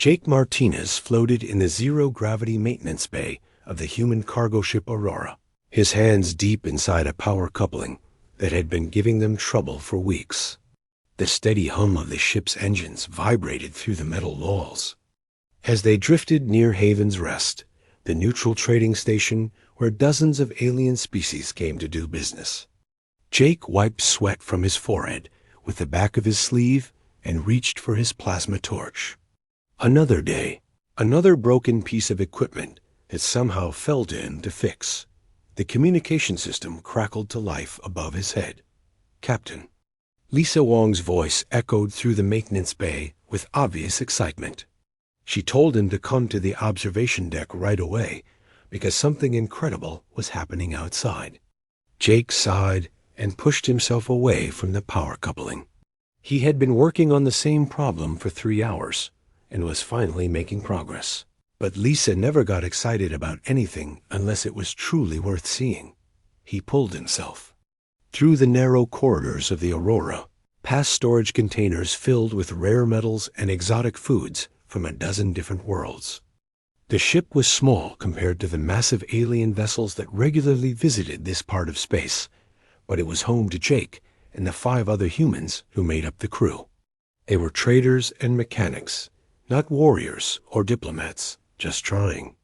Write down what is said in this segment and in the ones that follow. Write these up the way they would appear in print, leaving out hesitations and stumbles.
Jake Martinez floated in the zero-gravity maintenance bay of the human cargo ship Aurora, his hands deep inside a power coupling that had been giving them trouble for weeks. The steady hum of the ship's engines vibrated through the metal walls. As they drifted near Haven's Rest, the neutral trading station where dozens of alien species came to do business, Jake wiped sweat from his forehead with the back of his sleeve and reached for his plasma torch. Another day, another broken piece of equipment had somehow fell to him to fix. The communication system crackled to life above his head. "Captain." Lisa Wong's voice echoed through the maintenance bay with obvious excitement. She told him to come to the observation deck right away because something incredible was happening outside. Jake sighed and pushed himself away from the power coupling. He had been working on the same problem for 3 hours and was finally making progress. But Lisa never got excited about anything unless it was truly worth seeing. He pulled himself through the narrow corridors of the Aurora, past storage containers filled with rare metals and exotic foods from a dozen different worlds. The ship was small compared to the massive alien vessels that regularly visited this part of space, but it was home to Jake and the 5 other humans who made up the crew. They were traders and mechanics, not warriors or diplomats, just trying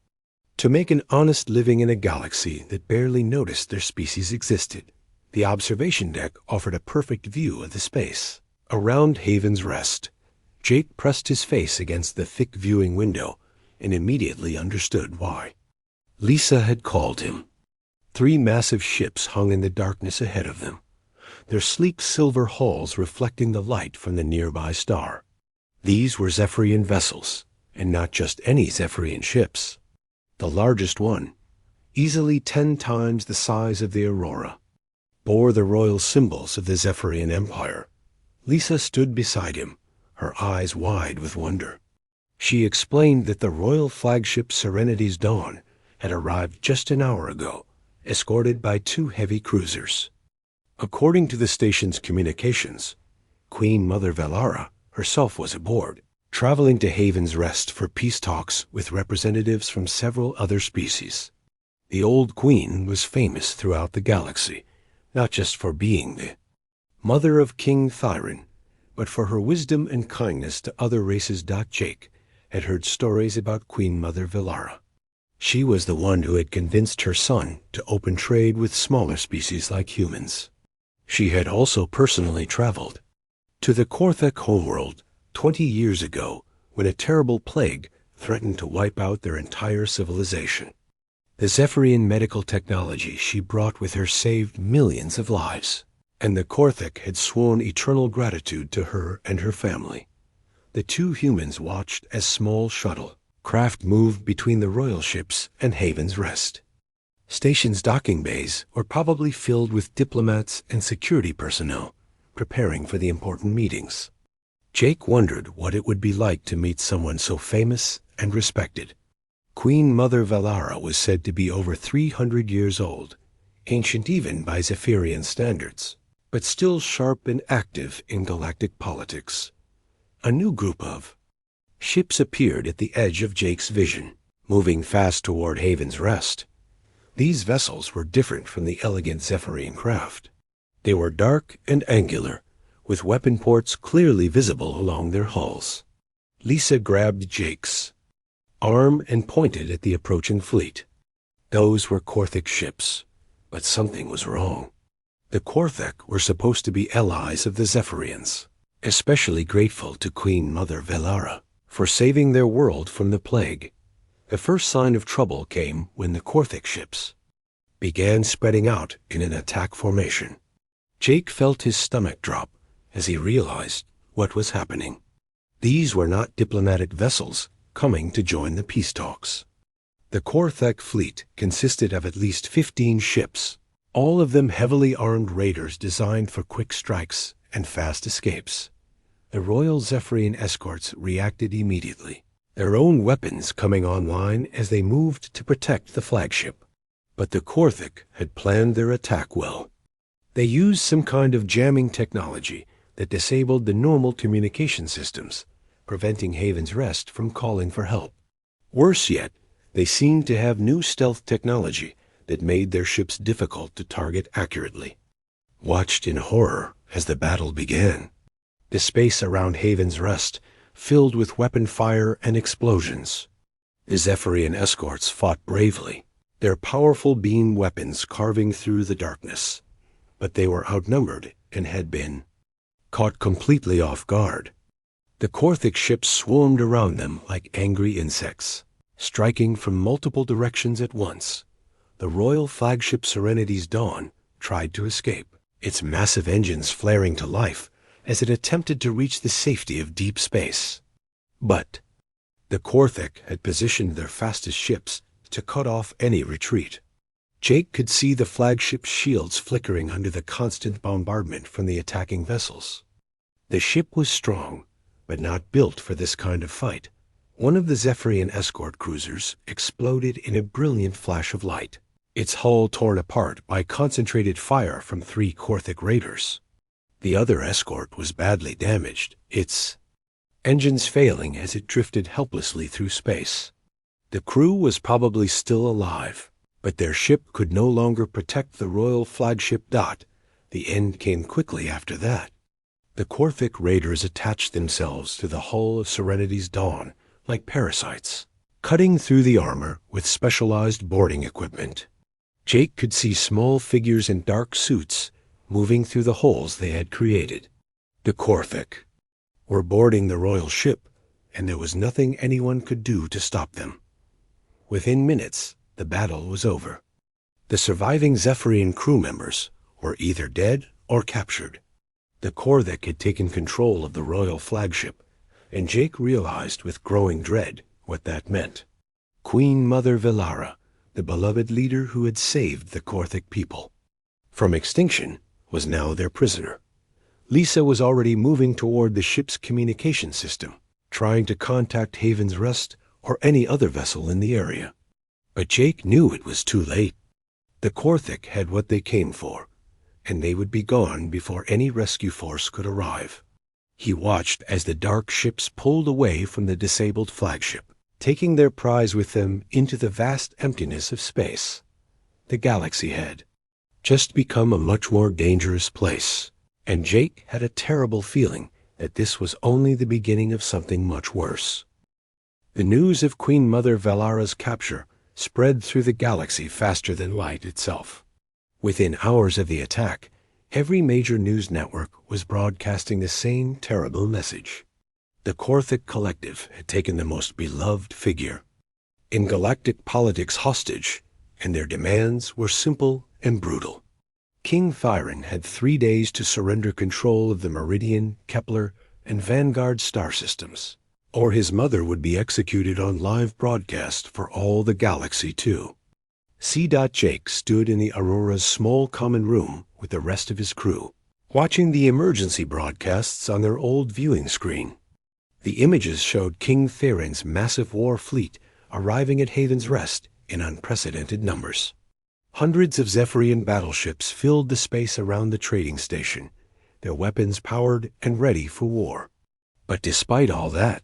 to make an honest living in a galaxy that barely noticed their species existed. The observation deck offered a perfect view of the space. Around Haven's Rest, Jake pressed his face against the thick viewing window and immediately understood why. Lisa had called him. 3 massive ships hung in the darkness ahead of them, their sleek silver hulls reflecting the light from the nearby star. These were Zephyrian vessels, and not just any Zephyrian ships. The largest one, easily 10 times the size of the Aurora, bore the royal symbols of the Zephyrian Empire. Lisa stood beside him, her eyes wide with wonder. She explained that the royal flagship Serenity's Dawn had arrived just an hour ago, escorted by 2 heavy cruisers. According to the station's communications, Queen Mother Velara herself was aboard, traveling to Haven's Rest for peace talks with representatives from several other species. The old queen was famous throughout the galaxy, not just for being the mother of King Thyron, but for her wisdom and kindness to other races. Jake had heard stories about Queen Mother Velara. She was the one who had convinced her son to open trade with smaller species like humans. She had also personally traveled to the Korthek homeworld 20 years ago when a terrible plague threatened to wipe out their entire civilization. The Zephyrian medical technology she brought with her saved millions of lives, and the Korthek had sworn eternal gratitude to her and her family. The 2 humans watched as small shuttle craft moved between the royal ships and Haven's Rest. Station's docking bays were probably filled with diplomats and security personnel preparing for the important meetings. Jake wondered what it would be like to meet someone so famous and respected. Queen Mother Velara was said to be over 300 years old, ancient even by Zephyrian standards, but still sharp and active in galactic politics. A new group of ships appeared at the edge of Jake's vision, moving fast toward Haven's Rest. These vessels were different from the elegant Zephyrian craft. They were dark and angular, with weapon ports clearly visible along their hulls. Lisa grabbed Jake's arm and pointed at the approaching fleet. Those were Korthek ships, but something was wrong. The Korthek were supposed to be allies of the Zephyrians, especially grateful to Queen Mother Velara for saving their world from the plague. The first sign of trouble came when the Korthek ships began spreading out in an attack formation. Jake felt his stomach drop as he realized what was happening. These were not diplomatic vessels coming to join the peace talks. The Korthek fleet consisted of at least 15 ships, all of them heavily armed raiders designed for quick strikes and fast escapes. The Royal Zephyrian escorts reacted immediately, their own weapons coming online as they moved to protect the flagship. But the Korthek had planned their attack well. They used some kind of jamming technology that disabled the normal communication systems, preventing Haven's Rest from calling for help. Worse yet, they seemed to have new stealth technology that made their ships difficult to target accurately. Watched in horror as the battle began. The space around Haven's Rest filled with weapon fire and explosions. The Zephyrian escorts fought bravely, their powerful beam weapons carving through the darkness. But they were outnumbered and had been caught completely off guard. The Korthic ships swarmed around them like angry insects, striking from multiple directions at once. The royal flagship Serenity's Dawn tried to escape, its massive engines flaring to life as it attempted to reach the safety of deep space. But the Korthic had positioned their fastest ships to cut off any retreat. Jake could see the flagship's shields flickering under the constant bombardment from the attacking vessels. The ship was strong, but not built for this kind of fight. One of the Zephyrian escort cruisers exploded in a brilliant flash of light, its hull torn apart by concentrated fire from 3 Korthic raiders. The other escort was badly damaged, its engines failing as it drifted helplessly through space. The crew was probably still alive, but their ship could no longer protect the royal flagship Dot. The end came quickly after that. The Korthic raiders attached themselves to the hull of Serenity's Dawn like parasites, cutting through the armor with specialized boarding equipment. Jake could see small figures in dark suits moving through the holes they had created. The Korthic were boarding the royal ship, and there was nothing anyone could do to stop them. Within minutes, the battle was over. The surviving Zephyrian crew members were either dead or captured. The Korthic had taken control of the royal flagship, and Jake realized with growing dread what that meant. Queen Mother Velara, the beloved leader who had saved the Korthic people from extinction, was now their prisoner. Lisa was already moving toward the ship's communication system, trying to contact Haven's Rest or any other vessel in the area. But Jake knew it was too late. The Korthic had what they came for, and they would be gone before any rescue force could arrive. He watched as the dark ships pulled away from the disabled flagship, taking their prize with them into the vast emptiness of space. The galaxy had just become a much more dangerous place, and Jake had a terrible feeling that this was only the beginning of something much worse. The news of Queen Mother Velara's capture spread through the galaxy faster than light itself. Within hours of the attack, every major news network was broadcasting the same terrible message. The Korthic collective had taken the most beloved figure in galactic politics hostage, and their demands were simple and brutal. King Thyron had 3 days to surrender control of the Meridian, Kepler, and Vanguard star systems, or his mother would be executed on live broadcast for all the galaxy too. C. Jake stood in the Aurora's small common room with the rest of his crew, watching the emergency broadcasts on their old viewing screen. The images showed King Theron's massive war fleet arriving at Haven's Rest in unprecedented numbers. Hundreds of Zephyrian battleships filled the space around the trading station, their weapons powered and ready for war. But despite all that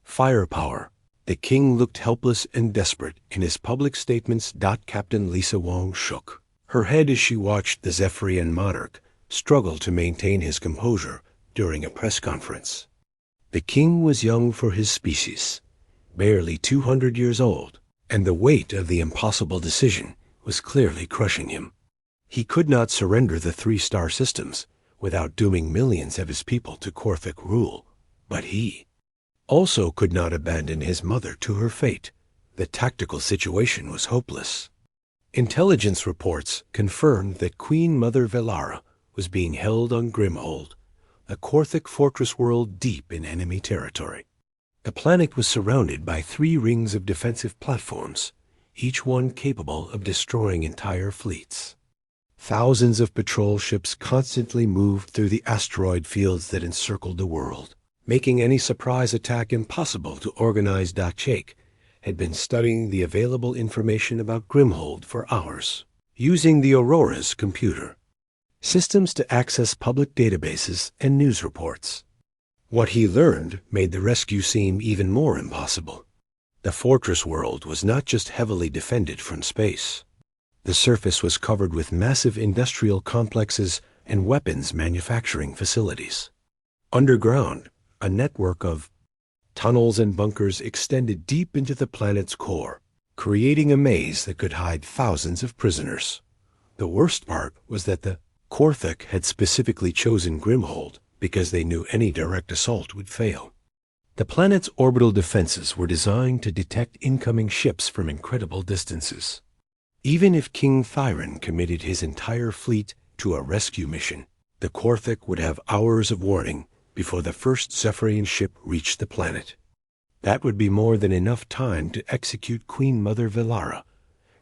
firepower, the king looked helpless and desperate in his public statements. Captain Lisa Wong shook her head as she watched the Zephyrian monarch struggle to maintain his composure during a press conference. The king was young for his species, barely 200 years old, and the weight of the impossible decision was clearly crushing him. He could not surrender the 3 star systems without dooming millions of his people to Korthic rule, but he also could not abandon his mother to her fate. The tactical situation was hopeless. Intelligence reports confirmed that Queen Mother Velara was being held on Grimhold, a Korthic fortress world deep in enemy territory. The planet was surrounded by 3 rings of defensive platforms, each one capable of destroying entire fleets. Thousands of patrol ships constantly moved through the asteroid fields that encircled the world, making any surprise attack impossible to organize. Jake had been studying the available information about Grimhold for hours, using the Aurora's computer systems to access public databases and news reports. What he learned made the rescue seem even more impossible. The fortress world was not just heavily defended from space. The surface was covered with massive industrial complexes and weapons manufacturing facilities. Underground, a network of tunnels and bunkers extended deep into the planet's core, creating a maze that could hide thousands of prisoners. The worst part was that the Korthik had specifically chosen Grimhold because they knew any direct assault would fail. The planet's orbital defenses were designed to detect incoming ships from incredible distances. Even if King Thyron committed his entire fleet to a rescue mission, the Korthik would have hours of warning before the first Zephyrian ship reached the planet. That would be more than enough time to execute Queen Mother Velara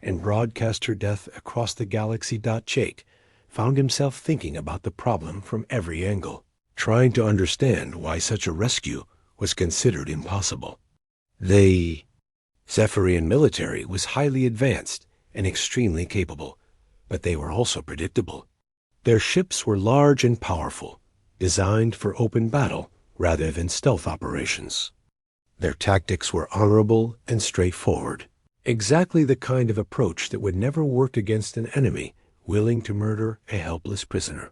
and broadcast her death across the galaxy. Jake found himself thinking about the problem from every angle, trying to understand why such a rescue was considered impossible. The Zephyrian military was highly advanced and extremely capable, but they were also predictable. Their ships were large and powerful, designed for open battle rather than stealth operations. Their tactics were honorable and straightforward, exactly the kind of approach that would never work against an enemy willing to murder a helpless prisoner.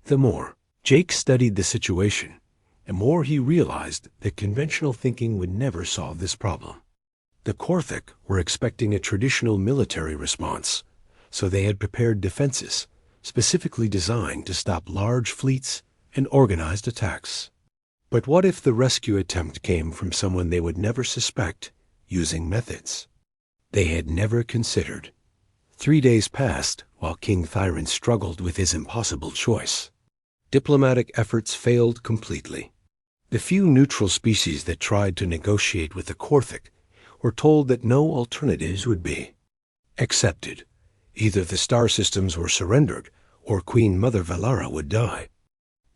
The more Jake studied the situation, the more he realized that conventional thinking would never solve this problem. The Korthik were expecting a traditional military response, so they had prepared defenses specifically designed to stop large fleets and organized attacks. But what if the rescue attempt came from someone they would never suspect, using methods they had never considered? 3 days passed while King Thyron struggled with his impossible choice. Diplomatic efforts failed completely. The few neutral species that tried to negotiate with the Korthik were told that no alternatives would be accepted. Either the star systems were surrendered or Queen Mother Velara would die.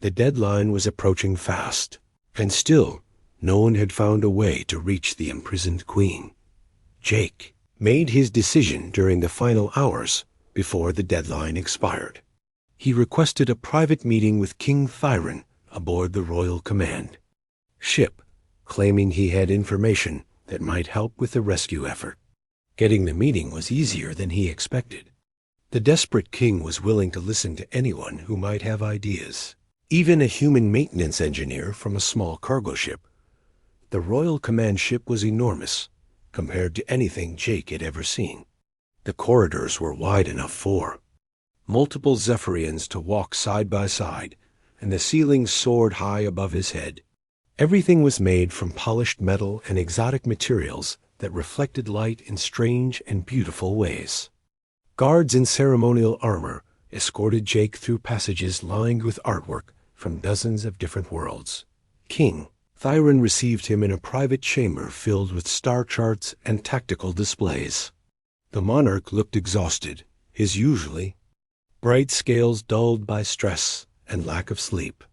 The deadline was approaching fast, and still no one had found a way to reach the imprisoned queen. Jake made his decision during the final hours before the deadline expired. He requested a private meeting with King Thyron aboard the Royal Command ship, claiming he had information that might help with the rescue effort. Getting the meeting was easier than he expected. The desperate king was willing to listen to anyone who might have ideas, even a human maintenance engineer from a small cargo ship. The Royal Command ship was enormous compared to anything Jake had ever seen. The corridors were wide enough for multiple Zephyrians to walk side by side, and the ceiling soared high above his head. Everything was made from polished metal and exotic materials that reflected light in strange and beautiful ways. Guards in ceremonial armor escorted Jake through passages lined with artwork from dozens of different worlds. King Thyron received him in a private chamber filled with star charts and tactical displays. The monarch looked exhausted, his usually bright scales dulled by stress and lack of sleep.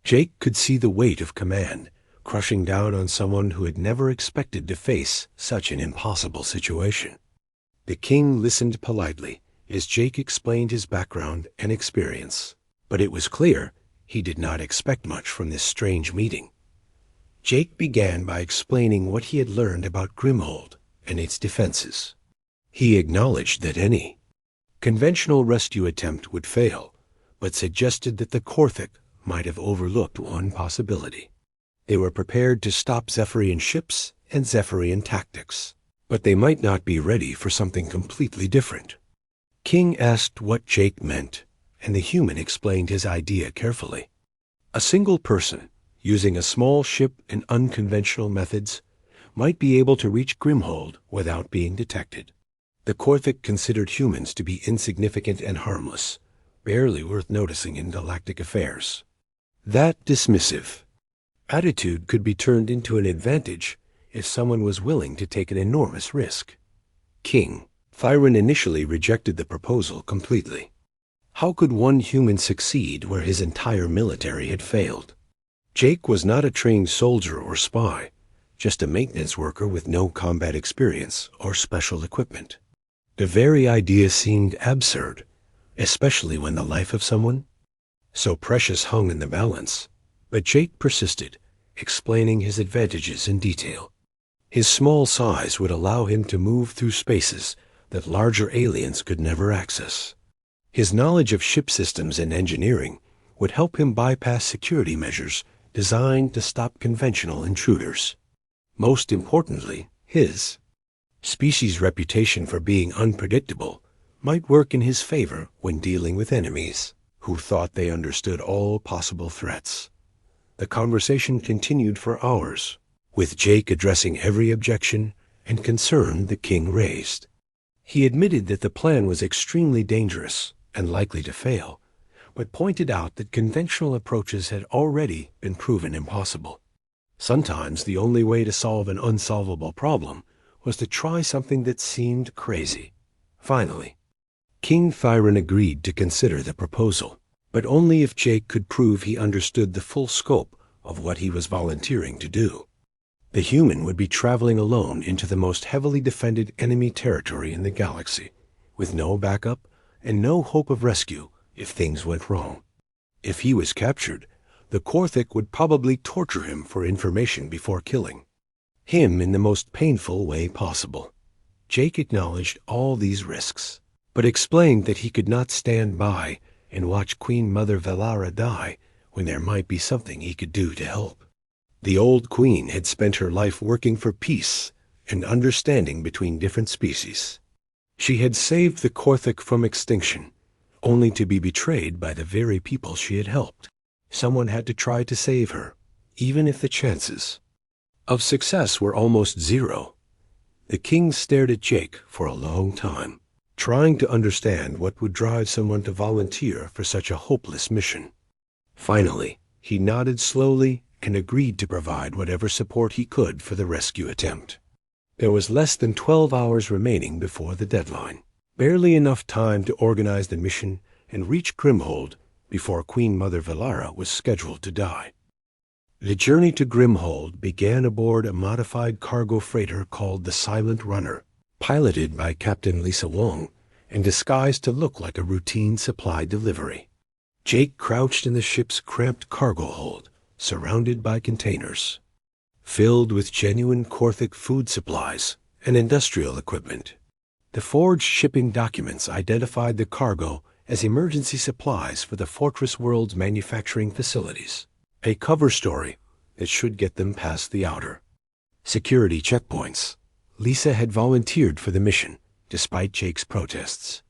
Jake could see the weight of command crushing down on someone who had never expected to face such an impossible situation. The king listened politely as Jake explained his background and experience, but it was clear he did not expect much from this strange meeting. Jake began by explaining what he had learned about Grimhold and its defenses. He acknowledged that any conventional rescue attempt would fail, but suggested that the Korthik might have overlooked one possibility. They were prepared to stop Zephyrian ships and Zephyrian tactics, but they might not be ready for something completely different. King asked what Jake meant, and the human explained his idea carefully. A single person, using a small ship and unconventional methods, might be able to reach Grimhold without being detected. The Korthik considered humans to be insignificant and harmless, barely worth noticing in galactic affairs. That dismissive attitude could be turned into an advantage if someone was willing to take an enormous risk. King Thyron initially rejected the proposal completely. How could one human succeed where his entire military had failed? Jake was not a trained soldier or spy, just a maintenance worker with no combat experience or special equipment. The very idea seemed absurd, especially when the life of someone so precious hung in the balance. But Jake persisted, explaining his advantages in detail. His small size would allow him to move through spaces that larger aliens could never access. His knowledge of ship systems and engineering would help him bypass security measures designed to stop conventional intruders. Most importantly, his species' reputation for being unpredictable might work in his favor when dealing with enemies who thought they understood all possible threats. The conversation continued for hours, with Jake addressing every objection and concern the king raised. He admitted that the plan was extremely dangerous and likely to fail, but pointed out that conventional approaches had already been proven impossible. Sometimes the only way to solve an unsolvable problem was to try something that seemed crazy. Finally, King Thyron agreed to consider the proposal, but only if Jake could prove he understood the full scope of what he was volunteering to do. The human would be traveling alone into the most heavily defended enemy territory in the galaxy, with no backup and no hope of rescue if things went wrong. If he was captured, the Korthik would probably torture him for information before killing him in the most painful way possible. Jake acknowledged all these risks, but explained that he could not stand by and watch Queen Mother Velara die when there might be something he could do to help. The old queen had spent her life working for peace and understanding between different species. She had saved the Korthik from extinction, only to be betrayed by the very people she had helped. Someone had to try to save her, even if the chances of success were almost zero. The king stared at Jake for a long time, trying to understand what would drive someone to volunteer for such a hopeless mission. Finally, he nodded slowly and agreed to provide whatever support he could for the rescue attempt. There was less than 12 hours remaining before the deadline, barely enough time to organize the mission and reach Grimhold before Queen Mother Velara was scheduled to die. The journey to Grimhold began aboard a modified cargo freighter called the Silent Runner, piloted by Captain Lisa Wong and disguised to look like a routine supply delivery. Jake crouched in the ship's cramped cargo hold, surrounded by containers filled with genuine Korthik food supplies and industrial equipment. The forged shipping documents identified the cargo as emergency supplies for the Fortress World's manufacturing facilities, a cover story that should get them past the outer security checkpoints. Lisa had volunteered for the mission, despite Jake's protests.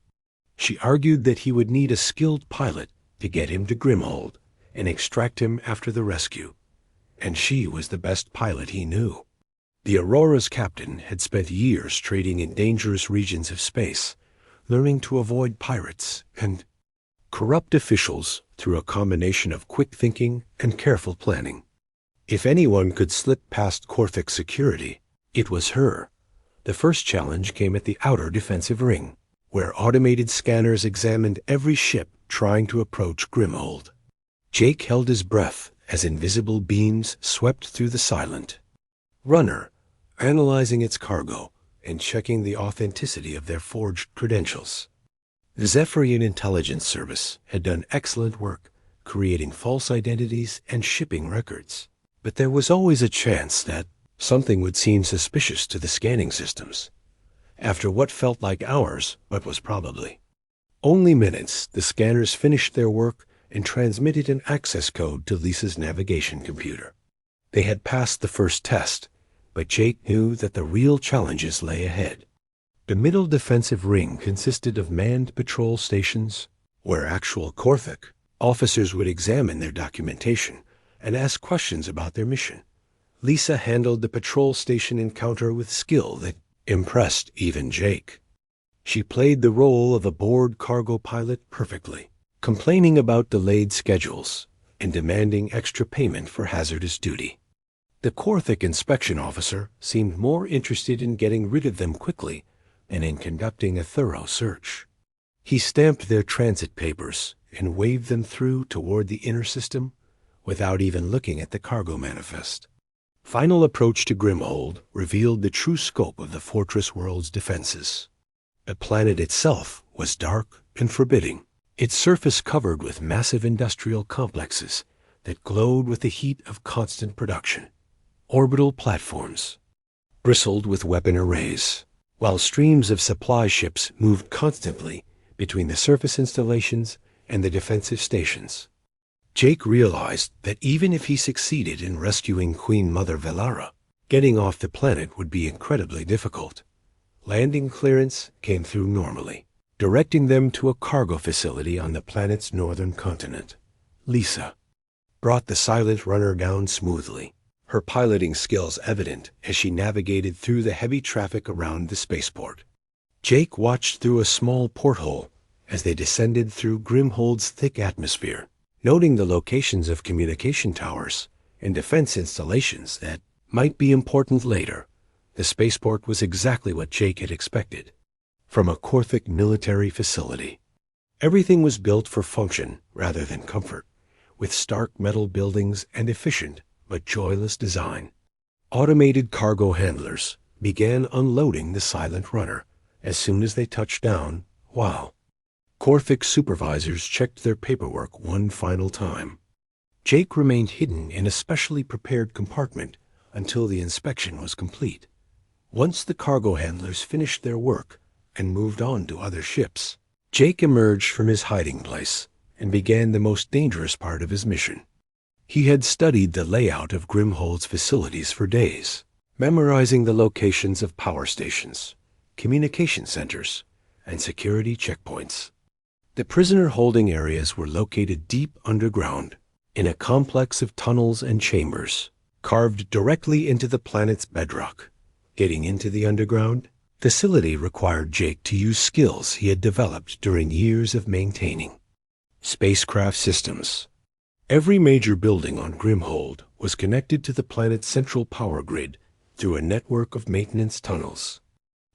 She argued that he would need a skilled pilot to get him to Grimhold and extract him after the rescue, and she was the best pilot he knew. The Aurora's captain had spent years trading in dangerous regions of space, learning to avoid pirates and corrupt officials through a combination of quick thinking and careful planning. If anyone could slip past Korthik security, it was her. The first challenge came at the outer defensive ring, where automated scanners examined every ship trying to approach Grimhold. Jake held his breath as invisible beams swept through the Silent Runner, analyzing its cargo and checking the authenticity of their forged credentials. The Zephyrian Intelligence Service had done excellent work creating false identities and shipping records, but there was always a chance that something would seem suspicious to the scanning systems. After what felt like hours, but was probably only minutes, the scanners finished their work and transmitted an access code to Lisa's navigation computer. They had passed the first test, but Jake knew that the real challenges lay ahead. The middle defensive ring consisted of manned patrol stations, where actual Korthik officers would examine their documentation and ask questions about their mission. Lisa handled the patrol station encounter with skill that impressed even Jake. She played the role of a bored cargo pilot perfectly, complaining about delayed schedules and demanding extra payment for hazardous duty. The Korthik inspection officer seemed more interested in getting rid of them quickly than in conducting a thorough search. He stamped their transit papers and waved them through toward the inner system without even looking at the cargo manifest. Final approach to Grimhold revealed the true scope of the Fortress World's defenses. The planet itself was dark and forbidding, its surface covered with massive industrial complexes that glowed with the heat of constant production. Orbital platforms bristled with weapon arrays, while streams of supply ships moved constantly between the surface installations and the defensive stations. Jake realized that even if he succeeded in rescuing Queen Mother Velara, getting off the planet would be incredibly difficult. Landing clearance came through normally, directing them to a cargo facility on the planet's northern continent. Lisa brought the silent runner down smoothly, her piloting skills evident as she navigated through the heavy traffic around the spaceport. Jake watched through a small porthole as they descended through Grimhold's thick atmosphere, noting the locations of communication towers and defense installations that might be important later. The spaceport was exactly what Jake had expected from a Korthic military facility. Everything was built for function rather than comfort, with stark metal buildings and efficient but joyless design. Automated cargo handlers began unloading the silent runner as soon as they touched down, while Korthic supervisors checked their paperwork one final time. Jake remained hidden in a specially prepared compartment until the inspection was complete. Once the cargo handlers finished their work and moved on to other ships, Jake emerged from his hiding place and began the most dangerous part of his mission. He had studied the layout of Grimhold's facilities for days, memorizing the locations of power stations, communication centers, and security checkpoints. The prisoner holding areas were located deep underground, in a complex of tunnels and chambers, carved directly into the planet's bedrock. Getting into the underground facility required Jake to use skills he had developed during years of maintaining spacecraft systems. Every major building on Grimhold was connected to the planet's central power grid through a network of maintenance tunnels.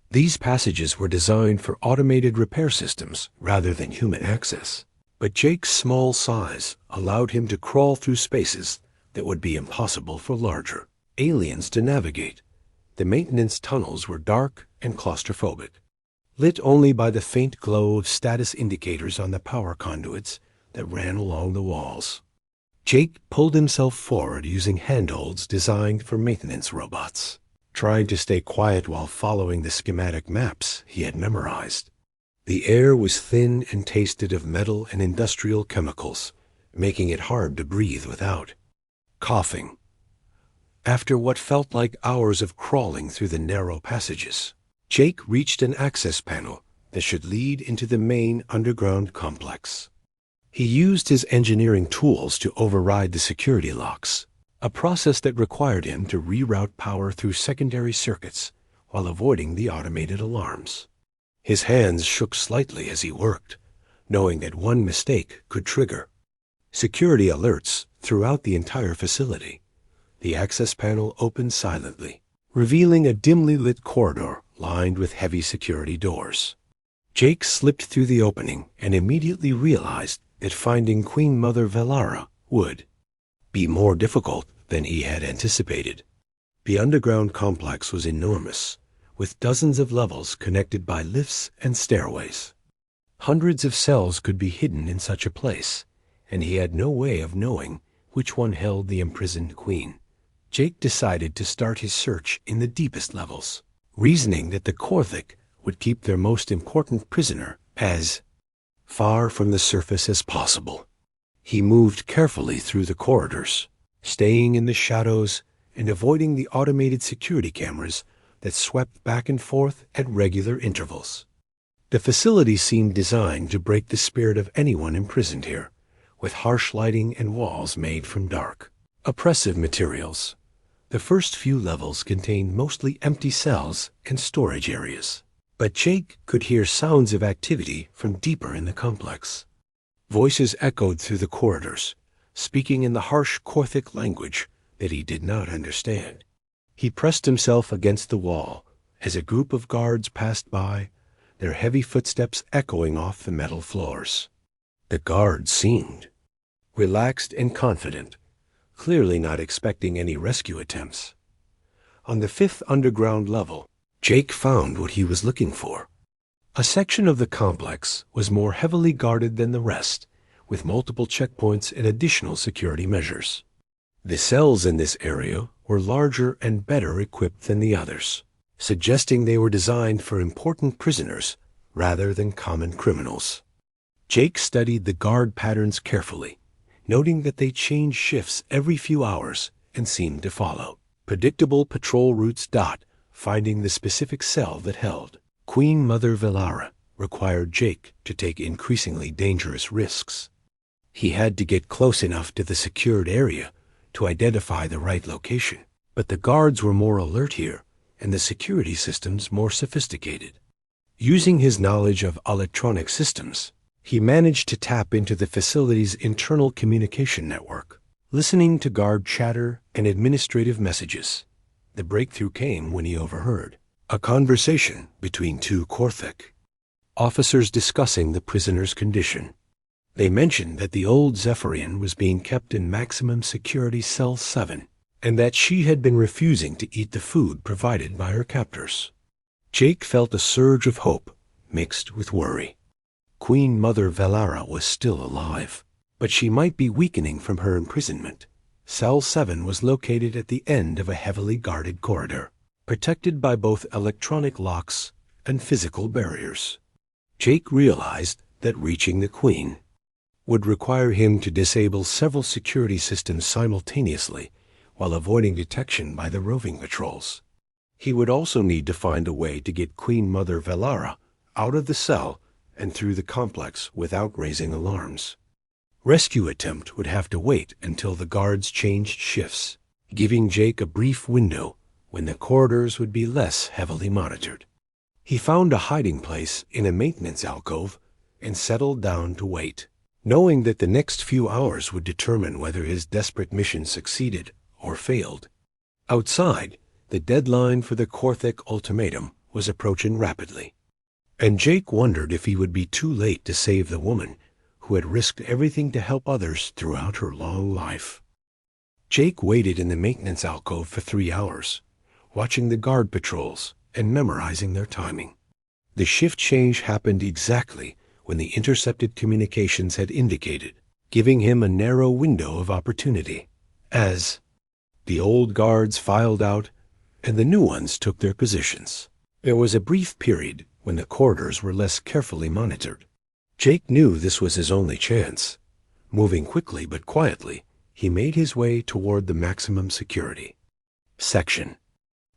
These passages were designed for automated repair systems rather than human access, but Jake's small size allowed him to crawl through spaces that would be impossible for larger aliens to navigate. The maintenance tunnels were dark and claustrophobic, lit only by the faint glow of status indicators on the power conduits that ran along the walls. Jake pulled himself forward using handholds designed for maintenance robots, trying to stay quiet while following the schematic maps he had memorized. The air was thin and tasted of metal and industrial chemicals, making it hard to breathe without coughing. After what felt like hours of crawling through the narrow passages, Jake reached an access panel that should lead into the main underground complex. He used his engineering tools to override the security locks, a process that required him to reroute power through secondary circuits while avoiding the automated alarms. His hands shook slightly as he worked, knowing that one mistake could trigger security alerts throughout the entire facility. The access panel opened silently, revealing a dimly lit corridor lined with heavy security doors. Jake slipped through the opening and immediately realized that finding Queen Mother Velara would be more difficult than he had anticipated. The underground complex was enormous, with dozens of levels connected by lifts and stairways. Hundreds of cells could be hidden in such a place, and he had no way of knowing which one held the imprisoned queen. Jake decided to start his search in the deepest levels, reasoning that the Korthic would keep their most important prisoner as far from the surface as possible. He moved carefully through the corridors, staying in the shadows and avoiding the automated security cameras that swept back and forth at regular intervals. The facility seemed designed to break the spirit of anyone imprisoned here, with harsh lighting and walls made from dark, oppressive materials. The first few levels contained mostly empty cells and storage areas, but Jake could hear sounds of activity from deeper in the complex. Voices echoed through the corridors, speaking in the harsh Korthic language that he did not understand. He pressed himself against the wall as a group of guards passed by, their heavy footsteps echoing off the metal floors. The guards seemed relaxed and confident, clearly not expecting any rescue attempts. On the 5th underground level, Jake found what he was looking for. A section of the complex was more heavily guarded than the rest, with multiple checkpoints and additional security measures. The cells in this area were larger and better equipped than the others, suggesting they were designed for important prisoners rather than common criminals. Jake studied the guard patterns carefully, noting that they changed shifts every few hours and seemed to follow predictable patrol routes. Finding the specific cell that held Queen Mother Velara required Jake to take increasingly dangerous risks. He had to get close enough to the secured area to identify the right location, but the guards were more alert here and the security systems more sophisticated. Using his knowledge of electronic systems, he managed to tap into the facility's internal communication network, listening to guard chatter and administrative messages. The breakthrough came when he overheard a conversation between two Korthik officers discussing the prisoner's condition. They mentioned that the old Zephyrian was being kept in maximum security cell 7, and that she had been refusing to eat the food provided by her captors. Jake felt a surge of hope mixed with worry. Queen Mother Velara was still alive, but she might be weakening from her imprisonment. Cell 7 was located at the end of a heavily guarded corridor, protected by both electronic locks and physical barriers. Jake realized that reaching the Queen would require him to disable several security systems simultaneously while avoiding detection by the roving patrols. He would also need to find a way to get Queen Mother Velara out of the cell and through the complex without raising alarms. Rescue attempt would have to wait until the guards changed shifts, giving Jake a brief window when the corridors would be less heavily monitored. He found a hiding place in a maintenance alcove and settled down to wait, knowing that the next few hours would determine whether his desperate mission succeeded or failed. Outside, the deadline for the Korthik ultimatum was approaching rapidly, and Jake wondered if he would be too late to save the woman who had risked everything to help others throughout her long life. Jake waited in the maintenance alcove for 3 hours, watching the guard patrols and memorizing their timing. The shift change happened exactly when the intercepted communications had indicated, giving him a narrow window of opportunity as the old guards filed out and the new ones took their positions. There was a brief period when the corridors were less carefully monitored. Jake knew this was his only chance. Moving quickly but quietly, he made his way toward the maximum security section.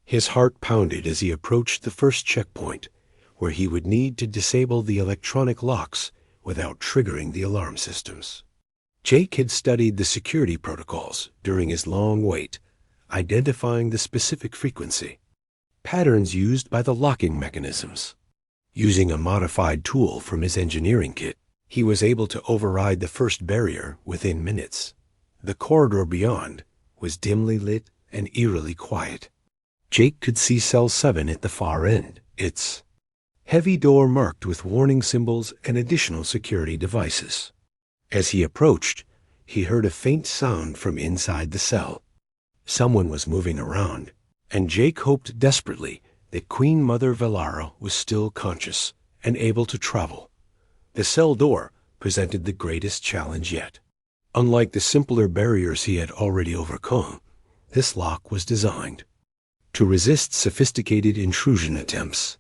His heart pounded as he approached the first checkpoint, where he would need to disable the electronic locks without triggering the alarm systems. Jake had studied the security protocols during his long wait, identifying the specific frequency patterns used by the locking mechanisms. Using a modified tool from his engineering kit, he was able to override the first barrier within minutes. The corridor beyond was dimly lit and eerily quiet. Jake could see Cell 7 at the far end, its heavy door marked with warning symbols and additional security devices. As he approached, he heard a faint sound from inside the cell. Someone was moving around, and Jake hoped desperately that Queen Mother Velara was still conscious and able to travel. The cell door presented the greatest challenge yet. Unlike the simpler barriers he had already overcome, this lock was designed to resist sophisticated intrusion attempts.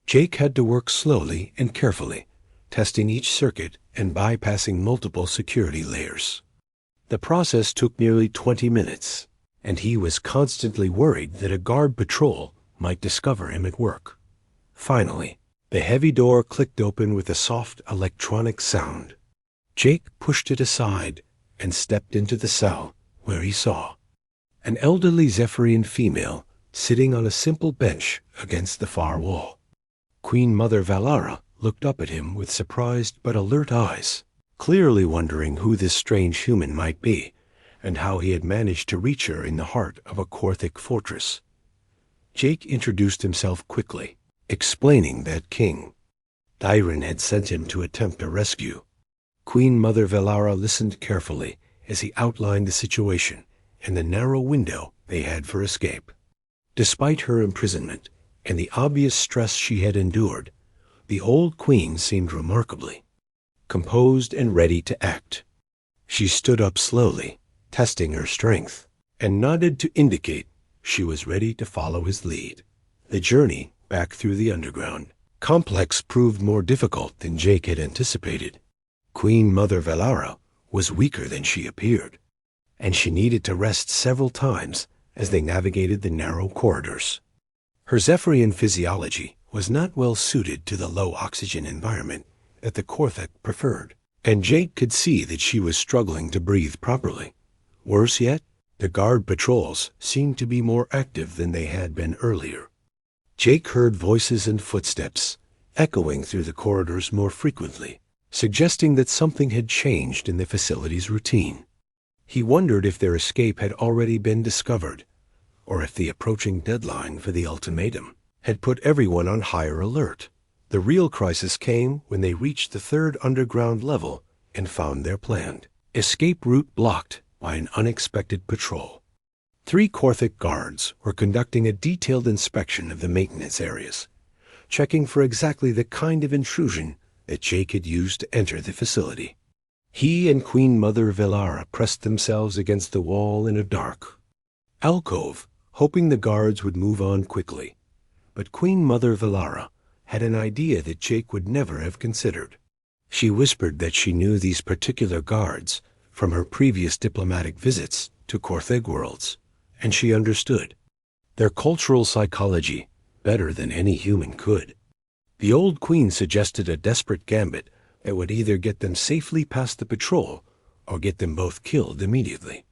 Jake had to work slowly and carefully, testing each circuit and bypassing multiple security layers. The process took nearly 20 minutes, and he was constantly worried that a guard patrol might discover him at work. Finally, the heavy door clicked open with a soft electronic sound. Jake pushed it aside and stepped into the cell, where he saw an elderly Zephyrian female sitting on a simple bench against the far wall. Queen Mother Velara looked up at him with surprised but alert eyes, clearly wondering who this strange human might be and how he had managed to reach her in the heart of a Korthik fortress. Jake introduced himself quickly, explaining that King Dyron had sent him to attempt a rescue. Queen Mother Velara listened carefully as he outlined the situation and the narrow window they had for escape. Despite her imprisonment and the obvious stress she had endured, the old queen seemed remarkably composed and ready to act. She stood up slowly, testing her strength, and nodded to indicate she was ready to follow his lead. The journey back through the underground complex proved more difficult than Jake had anticipated. Queen Mother Velara was weaker than she appeared, and she needed to rest several times as they navigated the narrow corridors. Her Zephyrian physiology was not well suited to the low-oxygen environment that the Korthek preferred, and Jake could see that she was struggling to breathe properly. Worse yet, the guard patrols seemed to be more active than they had been earlier. Jake heard voices and footsteps echoing through the corridors more frequently, suggesting that something had changed in the facility's routine. He wondered if their escape had already been discovered, or if the approaching deadline for the ultimatum had put everyone on higher alert. The real crisis came when they reached the third underground level and found their planned escape route blocked by an unexpected patrol. 3 Korthik guards were conducting a detailed inspection of the maintenance areas, checking for exactly the kind of intrusion that Jake had used to enter the facility. He and Queen Mother Velara pressed themselves against the wall in a dark alcove, hoping the guards would move on quickly. But Queen Mother Velara had an idea that Jake would never have considered. She whispered that she knew these particular guards from her previous diplomatic visits to Kortheg worlds, and she understood their cultural psychology better than any human could. The old queen suggested a desperate gambit that would either get them safely past the patrol or get them both killed immediately.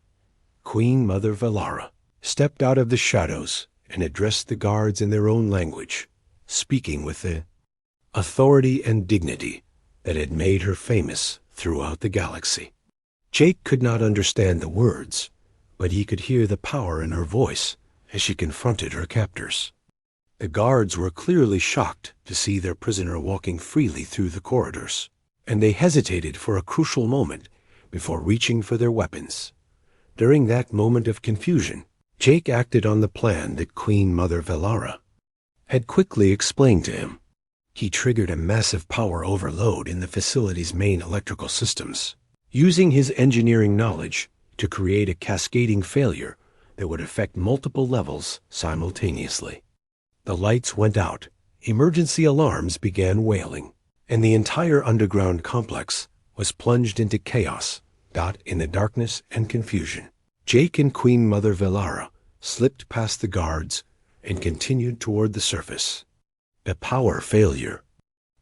Queen Mother Velara stepped out of the shadows and addressed the guards in their own language, speaking with the authority and dignity that had made her famous throughout the galaxy. Jake could not understand the words, but he could hear the power in her voice as she confronted her captors. The guards were clearly shocked to see their prisoner walking freely through the corridors, and they hesitated for a crucial moment before reaching for their weapons. During that moment of confusion, Jake acted on the plan that Queen Mother Velara had quickly explained to him. He triggered a massive power overload in the facility's main electrical systems, using his engineering knowledge to create a cascading failure that would affect multiple levels simultaneously. The lights went out, emergency alarms began wailing, and the entire underground complex was plunged into chaos, in the darkness and confusion. Jake and Queen Mother Velara slipped past the guards and continued toward the surface. The power failure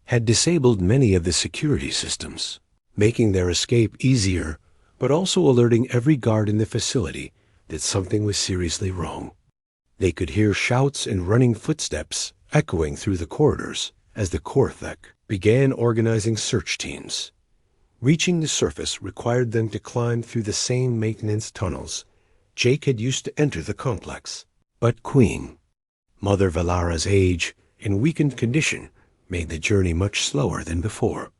had disabled many of the security systems, making their escape easier, but also alerting every guard in the facility that something was seriously wrong. They could hear shouts and running footsteps echoing through the corridors as the Korthek began organizing search teams. Reaching the surface required them to climb through the same maintenance tunnels Jake had used to enter the complex. But Queen Mother Velara's age and weakened condition made the journey much slower than before.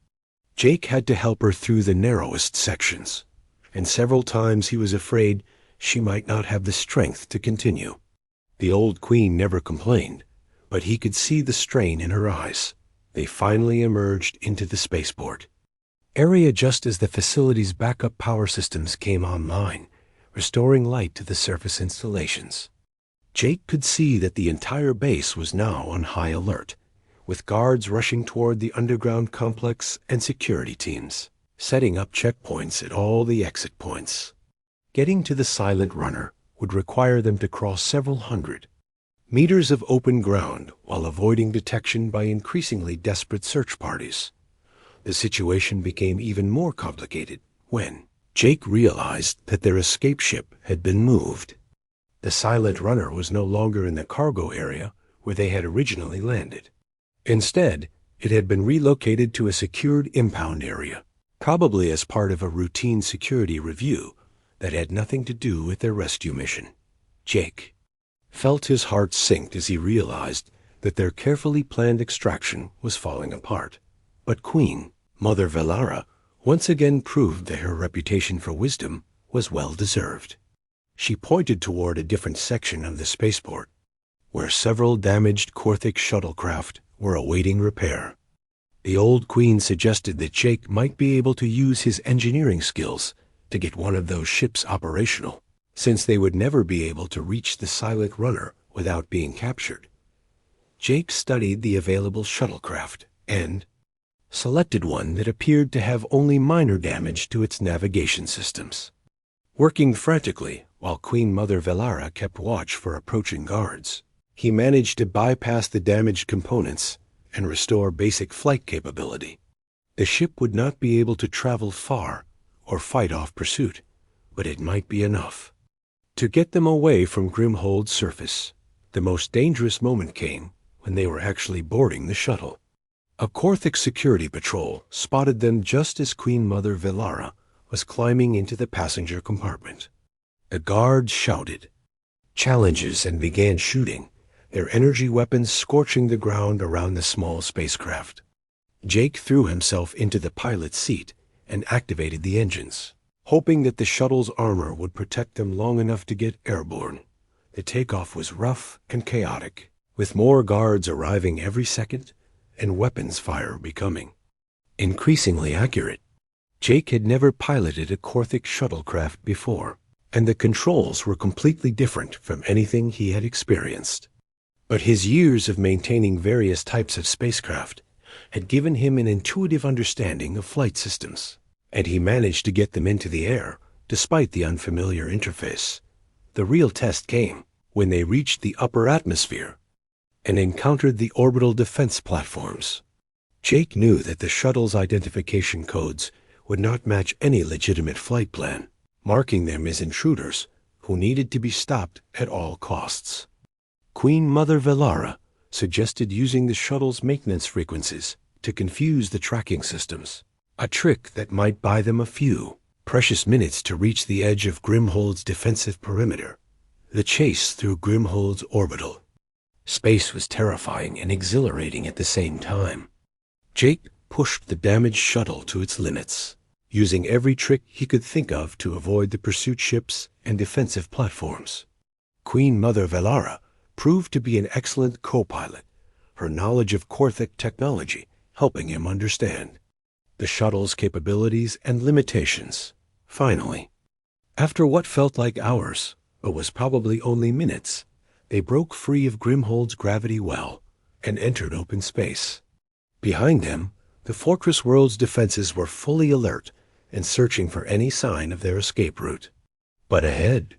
Jake had to help her through the narrowest sections, and several times he was afraid she might not have the strength to continue. The old queen never complained, but he could see the strain in her eyes. They finally emerged into the spaceport area just as the facility's backup power systems came online, restoring light to the surface installations. Jake could see that the entire base was now on high alert, with guards rushing toward the underground complex and security teams, setting up checkpoints at all the exit points. Getting to the silent runner would require them to cross several hundred meters of open ground while avoiding detection by increasingly desperate search parties. The situation became even more complicated when Jake realized that their escape ship had been moved. The silent runner was no longer in the cargo area where they had originally landed. Instead, it had been relocated to a secured impound area, probably as part of a routine security review that had nothing to do with their rescue mission. Jake felt his heart sink as he realized that their carefully planned extraction was falling apart. But Queen Mother Velara once again proved that her reputation for wisdom was well-deserved. She pointed toward a different section of the spaceport, where several damaged Korthik shuttlecraft were awaiting repair. The old queen suggested that Jake might be able to use his engineering skills to get one of those ships operational, since they would never be able to reach the silent runner without being captured. Jake studied the available shuttlecraft and selected one that appeared to have only minor damage to its navigation systems. Working frantically while Queen Mother Velara kept watch for approaching guards, he managed to bypass the damaged components and restore basic flight capability. The ship would not be able to travel far or fight off pursuit, but it might be enough to get them away from Grimhold's surface. The most dangerous moment came when they were actually boarding the shuttle. A Korthic security patrol spotted them just as Queen Mother Velara was climbing into the passenger compartment. The guards shouted challenges and began shooting, their energy weapons scorching the ground around the small spacecraft. Jake threw himself into the pilot's seat and activated the engines, hoping that the shuttle's armor would protect them long enough to get airborne. The takeoff was rough and chaotic, with more guards arriving every second and weapons fire becoming increasingly accurate. Jake had never piloted a Korthic shuttlecraft before, and the controls were completely different from anything he had experienced. But his years of maintaining various types of spacecraft had given him an intuitive understanding of flight systems, and he managed to get them into the air despite the unfamiliar interface. The real test came when they reached the upper atmosphere and encountered the orbital defense platforms. Jake knew that the shuttle's identification codes would not match any legitimate flight plan, marking them as intruders who needed to be stopped at all costs. Queen Mother Velara suggested using the shuttle's maintenance frequencies to confuse the tracking systems, a trick that might buy them a few precious minutes to reach the edge of Grimhold's defensive perimeter. The chase through Grimhold's orbital space was terrifying and exhilarating at the same time. Jake pushed the damaged shuttle to its limits, using every trick he could think of to avoid the pursuit ships and defensive platforms. Queen Mother Velara proved to be an excellent co-pilot, her knowledge of Korthic technology helping him understand the shuttle's capabilities and limitations. Finally, after what felt like hours, but was probably only minutes, they broke free of Grimhold's gravity well and entered open space. Behind them, the fortress world's defenses were fully alert and searching for any sign of their escape route. But ahead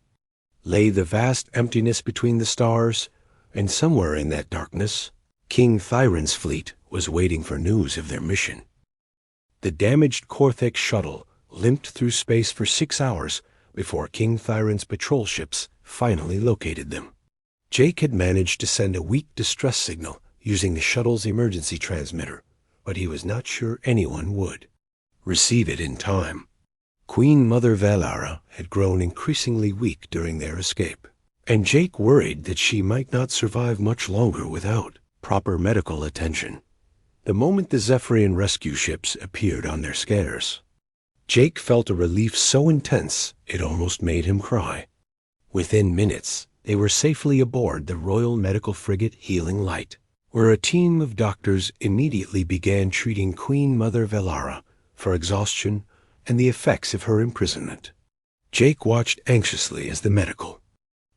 lay the vast emptiness between the stars, and somewhere in that darkness, King Thyron's fleet was waiting for news of their mission. The damaged Korthic shuttle limped through space for 6 hours before King Thyron's patrol ships finally located them. Jake had managed to send a weak distress signal using the shuttle's emergency transmitter, but he was not sure anyone would receive it in time. Queen Mother Velara had grown increasingly weak during their escape, and Jake worried that she might not survive much longer without proper medical attention. The moment the Zephyrian rescue ships appeared on their scanners, Jake felt a relief so intense it almost made him cry. Within minutes, they were safely aboard the Royal Medical Frigate Healing Light, where a team of doctors immediately began treating Queen Mother Velara for exhaustion and the effects of her imprisonment. Jake watched anxiously as the medical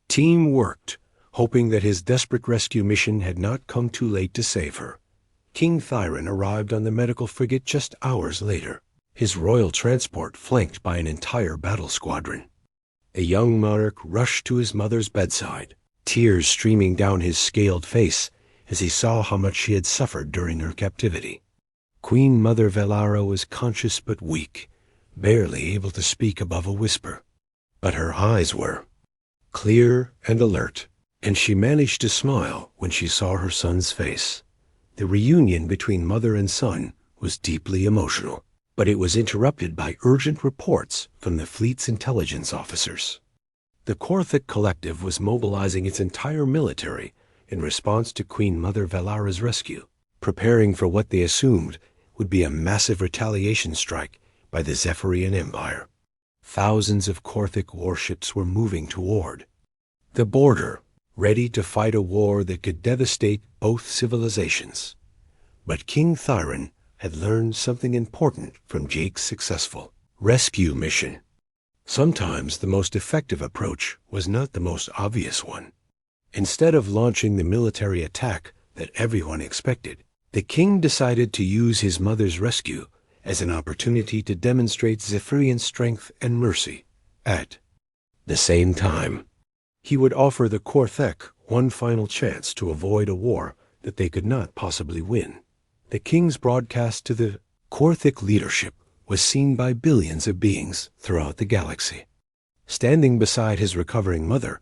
team worked, hoping that his desperate rescue mission had not come too late to save her. King Thyron arrived on the medical frigate just hours later, his royal transport flanked by an entire battle squadron. A young monarch rushed to his mother's bedside, tears streaming down his scaled face as he saw how much she had suffered during her captivity. Queen Mother Velara was conscious but weak, barely able to speak above a whisper. But her eyes were clear and alert, and she managed to smile when she saw her son's face. The reunion between mother and son was deeply emotional, but it was interrupted by urgent reports from the fleet's intelligence officers. The Korthic Collective was mobilizing its entire military in response to Queen Mother Velara's rescue, preparing for what they assumed would be a massive retaliation strike by the Zephyrian Empire. Thousands of Korthic warships were moving toward the border, ready to fight a war that could devastate both civilizations. But King Thyron had learned something important from Jake's successful rescue mission. Sometimes the most effective approach was not the most obvious one. Instead of launching the military attack that everyone expected, the king decided to use his mother's rescue as an opportunity to demonstrate Zephyrian strength and mercy. At the same time, he would offer the Korthek one final chance to avoid a war that they could not possibly win. The king's broadcast to the Korthik leadership was seen by billions of beings throughout the galaxy. Standing beside his recovering mother,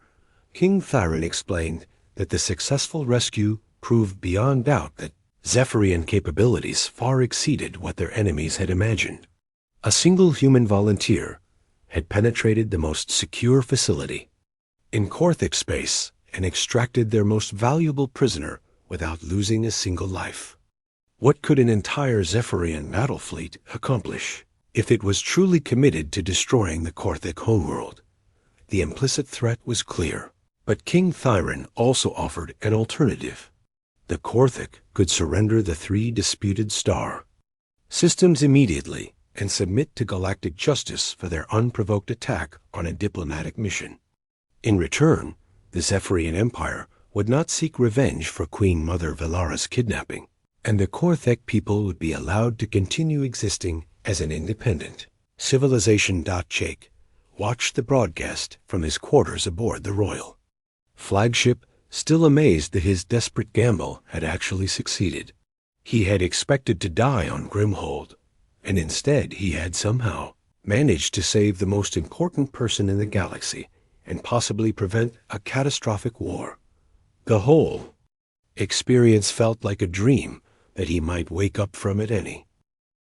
King Thyron explained that the successful rescue proved beyond doubt that Zephyrian capabilities far exceeded what their enemies had imagined. A single human volunteer had penetrated the most secure facility in Korthik space and extracted their most valuable prisoner without losing a single life. What could an entire Zephyrian battle fleet accomplish if it was truly committed to destroying the Korthik homeworld? The implicit threat was clear, but King Thyron also offered an alternative. The Korthik could surrender the 3 disputed star systems immediately and submit to galactic justice for their unprovoked attack on a diplomatic mission. In return, the Zephyrian Empire would not seek revenge for Queen Mother Velara's kidnapping, and the Korthek people would be allowed to continue existing as an independent civilization. Jake watched the broadcast from his quarters aboard the Royal flagship, still amazed that his desperate gamble had actually succeeded. He had expected to die on Grimhold, and instead he had somehow managed to save the most important person in the galaxy and possibly prevent a catastrophic war. The whole experience felt like a dream that he might wake up from at any